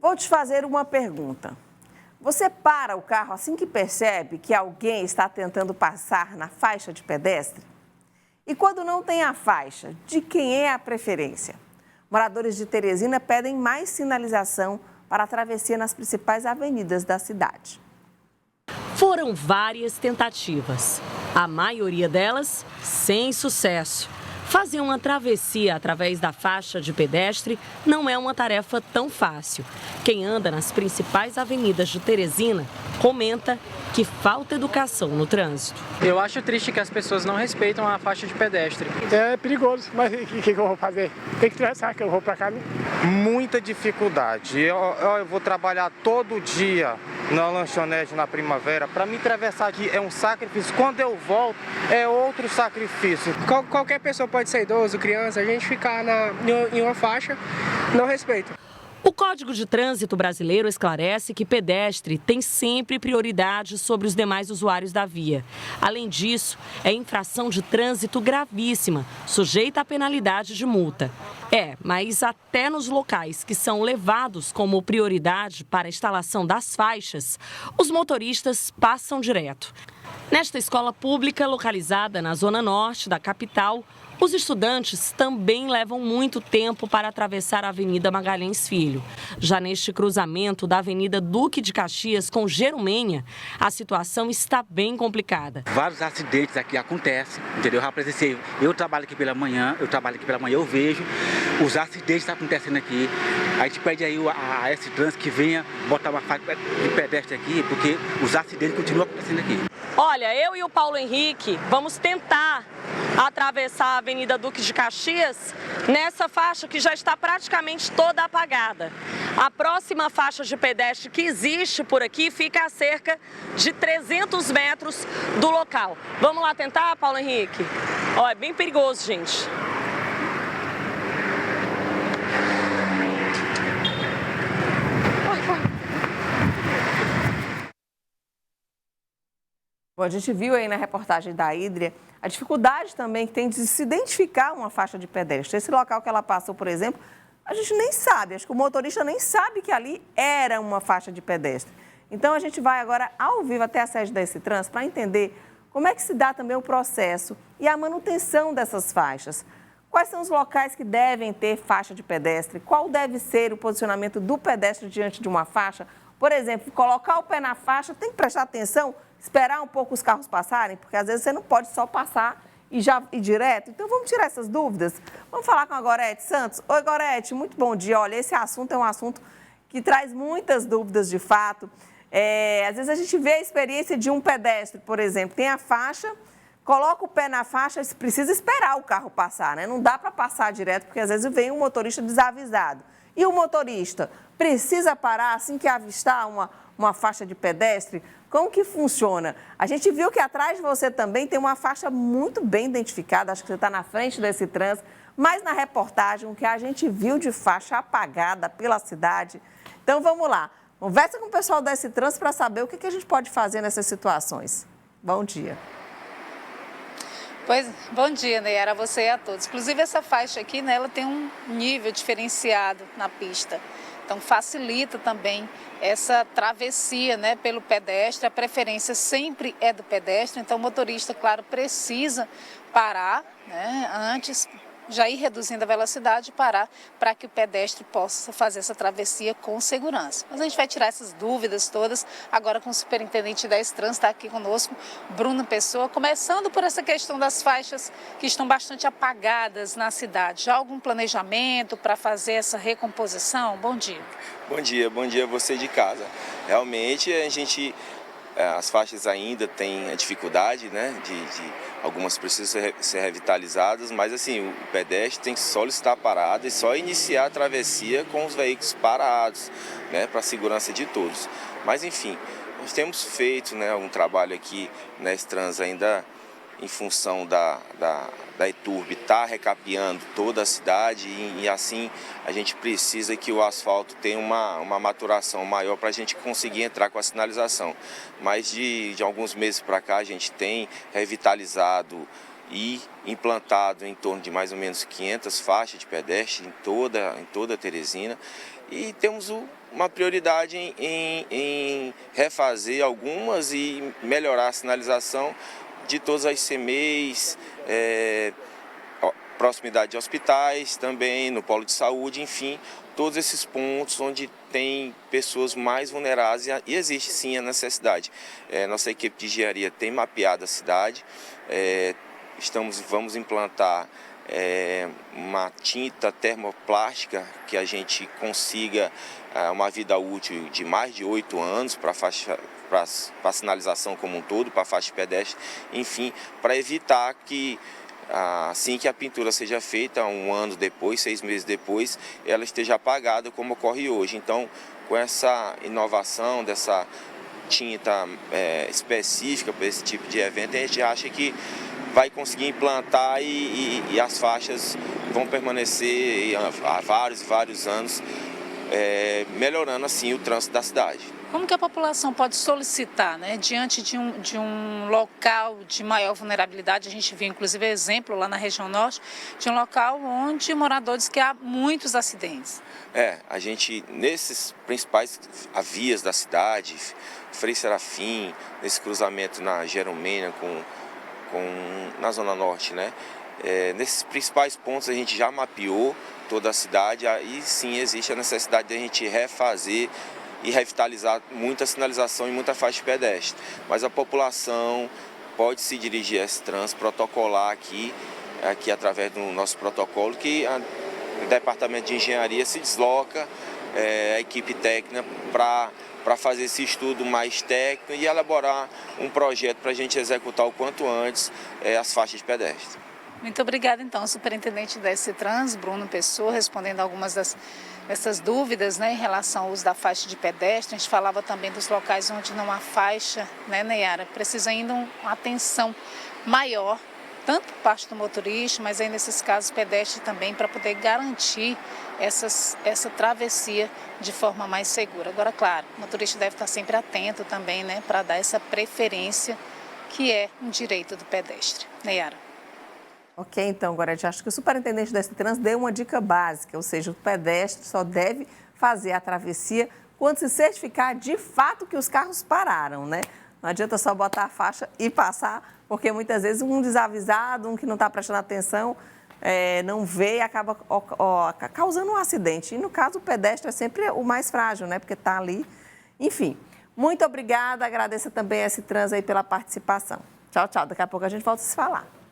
Vou te fazer uma pergunta. Você para o carro assim que percebe que alguém está tentando passar na faixa de pedestre? E quando não tem a faixa, de quem é a preferência? Moradores de Teresina pedem mais sinalização para a travessia nas principais avenidas da cidade. Foram várias tentativas, a maioria delas sem sucesso. Fazer uma travessia através da faixa de pedestre não é uma tarefa tão fácil. Quem anda nas principais avenidas de Teresina comenta que falta educação no trânsito. Eu acho triste que as pessoas não respeitam a faixa de pedestre. É perigoso, mas o que eu vou fazer? Tem que atravessar, que eu vou para cá. Muita dificuldade. Eu vou trabalhar todo dia na lanchonete na primavera. Para me atravessar aqui é um sacrifício. Quando eu volto, é outro sacrifício. Qualquer pessoa pode ser idoso, criança, a gente ficar em uma faixa, não respeita. O Código de Trânsito brasileiro esclarece que pedestre tem sempre prioridade sobre os demais usuários da via. Além disso, é infração de trânsito gravíssima, sujeita a penalidade de multa. Mas até nos locais que são levados como prioridade para a instalação das faixas, os motoristas passam direto. Nesta escola pública, localizada na zona norte da capital, os estudantes também levam muito tempo para atravessar a Avenida Magalhães Filho. Já neste cruzamento da Avenida Duque de Caxias com Jerumenha, a situação está bem complicada. Vários acidentes aqui acontecem, entendeu? Eu trabalho aqui pela manhã, eu vejo os acidentes acontecendo aqui. A gente pede aí a esse trânsito que venha botar uma faixa de pedestre aqui, porque os acidentes continuam acontecendo aqui. Olha, eu e o Paulo Henrique vamos tentar atravessar a Avenida Duque de Caxias nessa faixa que já está praticamente toda apagada. A próxima faixa de pedestre que existe por aqui fica a cerca de 300 metros do local. Vamos lá tentar, Paulo Henrique? É bem perigoso, gente. Bom, a gente viu aí na reportagem da Hídria a dificuldade também que tem de se identificar uma faixa de pedestre. Esse local que ela passou, por exemplo, a gente nem sabe, acho que o motorista nem sabe que ali era uma faixa de pedestre. Então, a gente vai agora ao vivo até a sede da Esse-Trans para entender como é que se dá também o processo e a manutenção dessas faixas. Quais são os locais que devem ter faixa de pedestre? Qual deve ser o posicionamento do pedestre diante de uma faixa? Por exemplo, colocar o pé na faixa, tem que prestar atenção, esperar um pouco os carros passarem, porque às vezes você não pode só passar e já ir direto. Então, vamos tirar essas dúvidas? Vamos falar com a Gorete Santos. Oi, Gorete, muito bom dia. Olha, esse assunto é um assunto que traz muitas dúvidas de fato. Às vezes a gente vê a experiência de um pedestre, por exemplo, tem a faixa, coloca o pé na faixa, precisa esperar o carro passar, né? Não dá para passar direto, porque às vezes vem um motorista desavisado. E o motorista precisa parar assim que avistar uma faixa de pedestre? Como que funciona? A gente viu que atrás de você também tem uma faixa muito bem identificada, acho que você está na frente desse trânsito, mas na reportagem o que a gente viu de faixa apagada pela cidade. Então vamos lá, conversa com o pessoal desse trânsito para saber o que a gente pode fazer nessas situações. Bom dia. Pois, bom dia, Nayara, a você e a todos. Inclusive essa faixa aqui, né, ela tem um nível diferenciado na pista. Então facilita também essa travessia, né, pelo pedestre. A preferência sempre é do pedestre, então o motorista, claro, precisa parar, né, antes, já ir reduzindo a velocidade e parar para que o pedestre possa fazer essa travessia com segurança. Mas a gente vai tirar essas dúvidas todas agora com o superintendente da Esse-Trans, está aqui conosco, Bruno Pessoa, começando por essa questão das faixas que estão bastante apagadas na cidade. Já há algum planejamento para fazer essa recomposição? Bom dia. Bom dia a você de casa. Realmente as faixas ainda têm a dificuldade, né, de algumas precisam ser revitalizadas, mas assim, o pedestre tem que solicitar a parada e só iniciar a travessia com os veículos parados, né, para a segurança de todos. Mas enfim, nós temos feito, né, um trabalho aqui na Esse-Trans ainda em função da ETURB estar recapeando toda a cidade e assim a gente precisa que o asfalto tenha uma maturação maior para a gente conseguir entrar com a sinalização. Mas de alguns meses para cá a gente tem revitalizado e implantado em torno de mais ou menos 500 faixas de pedestre em toda Teresina. e temos uma prioridade em refazer algumas e melhorar a sinalização de todas as CMEs, proximidade de hospitais, também no polo de saúde, enfim, todos esses pontos onde tem pessoas mais vulneráveis e existe sim a necessidade. Nossa equipe de engenharia tem mapeado a cidade, vamos implantar uma tinta termoplástica que a gente consiga uma vida útil de mais de 8 anos para a sinalização como um todo, para a faixa de pedestre, enfim, para evitar que assim que a pintura seja feita, 1 ano depois, 6 meses depois, ela esteja apagada como ocorre hoje. Então, com essa inovação dessa tinta específica para esse tipo de evento, a gente acha que vai conseguir implantar e as faixas vão permanecer há vários anos, melhorando assim o trânsito da cidade. Como que a população pode solicitar, né, diante de um local de maior vulnerabilidade? A gente viu, inclusive, exemplo lá na região norte, de um local onde moradores que há muitos acidentes. A gente, nesses principais vias da cidade, Frei Serafim, nesse cruzamento na Jeromênia na Zona Norte, né? Nesses principais pontos a gente já mapeou toda a cidade, aí sim existe a necessidade de a gente refazer e revitalizar muita sinalização e muita faixa de pedestre. Mas a população pode se dirigir a esse trânsito, protocolar aqui através do nosso protocolo, que o Departamento de Engenharia se desloca, a equipe técnica, para fazer esse estudo mais técnico e elaborar um projeto para a gente executar o quanto antes as faixas de pedestre. Muito obrigada, então, superintendente da SCTrans, Bruno Pessoa, respondendo algumas dessas dúvidas, né, em relação ao uso da faixa de pedestre. A gente falava também dos locais onde não há faixa, né, Neyara? Precisa ainda uma atenção maior, tanto por parte do motorista, mas aí nesses casos pedestre também, para poder garantir essa travessia de forma mais segura. Agora, claro, o motorista deve estar sempre atento também, né, para dar essa preferência que é um direito do pedestre. Neyara. Ok, então, Gorete, acho que o superintendente da SCTrans deu uma dica básica, ou seja, o pedestre só deve fazer a travessia quando se certificar de fato que os carros pararam, né? Não adianta só botar a faixa e passar, porque muitas vezes um desavisado, um que não está prestando atenção, não vê e acaba causando um acidente. E no caso, o pedestre é sempre o mais frágil, né? Porque está ali. Enfim, muito obrigada, agradeço também a SCTrans aí pela participação. Tchau, tchau. Daqui a pouco a gente volta a se falar.